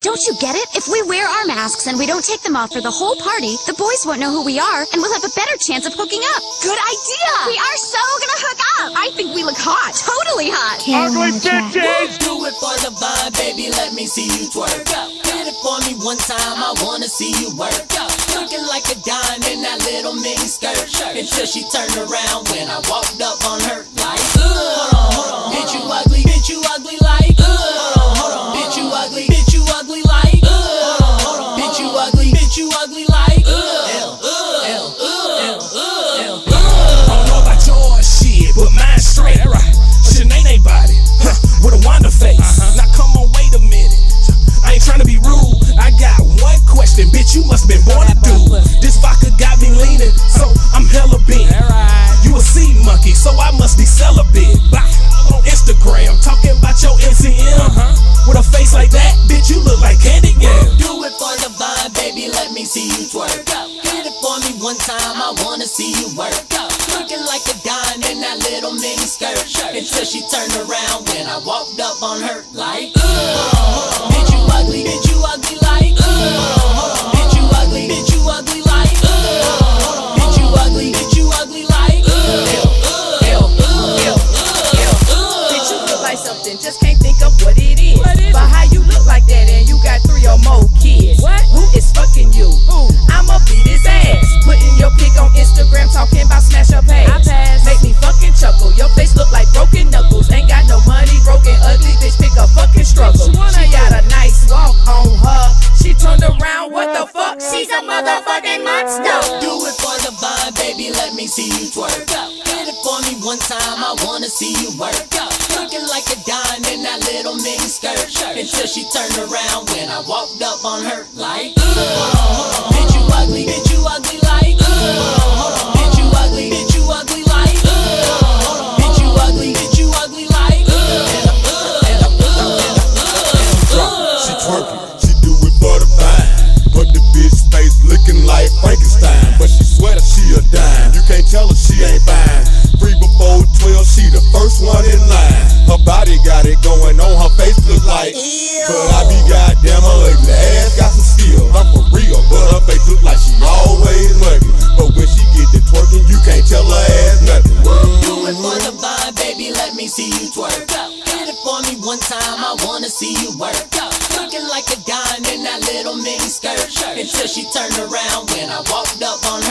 Don't you get it? If we wear our masks and we don't take them off for the whole party, the boys won't know who we are and we'll have a better chance of hooking up. Good idea! We are so gonna hook up! I think we look hot. Totally hot! Ugly bitches! Do it for the vibe, baby, let me see you twerk. Hit it for me one time, I wanna see you work. Looking like a dime in that little mini skirt. Until she turned around when I walked up on her like, hold on, bitch you ugly like, hold on, bitch you ugly like, bitch you ugly like, I don't know about your shit, but mine's straight. Shanae body, with a Wanda face. Now come on, wait a minute. I ain't trying to be rude. I got one question, bitch. You must been born to do. This vodka got me leaning, so I'm hella bent. You a sea monkey, so I must be celibate. On Instagram, talking about your MCM. With a face like that, bitch, you look like Candy Yam. Do it for the vibe, baby, let me see you twerk. Hit it for me one time, I wanna see you work. Looking like a dime in that little mini skirt. Until she turned around when I walked up on her like, bitch you ugly like, bitch you ugly like, bitch you ugly like, bitch you ugly like, Bitch, you look like something, just can't think of what it is. But how you look like that and you got 3 or more kids? Who is fucking you? I'ma beat his ass. Putting your pic on Instagram, talking about smash or pass. Make me fucking chuckle. Your face look like broken knuckles. Ain't got no money, broken, ugly bitch, pick a fucking struggle. She got a nice walk on her. She turned around, what the fuck? She's a motherfucking monster. do it for the vibe, baby, let me see you twerk. Hit it for me one time, I wanna see you work. Looking like a dime in that little mini skirt. Until she turned around when I walked up on her like, bitch you ugly like, bitch you ugly like, bitch you ugly like, bitch you ugly like. She twerking, she do it for the vine. But the bitch face looking like Frankenstein. But she swear that she a dime. You can't tell her she ain't fine. Free before 12, she the first one in line. Her body got it going on, her face look like, but I be goddamn, her ugly ass got some skill. I'm for real, but her face look like she always muggy. But when she get to twerking, you can't tell her ass nothing. Do it for the vibe, baby, let me see you twerk. Hit it for me one time, I wanna see you work. Looking like a dime in that little mini skirt. Until she turned around when I walked up on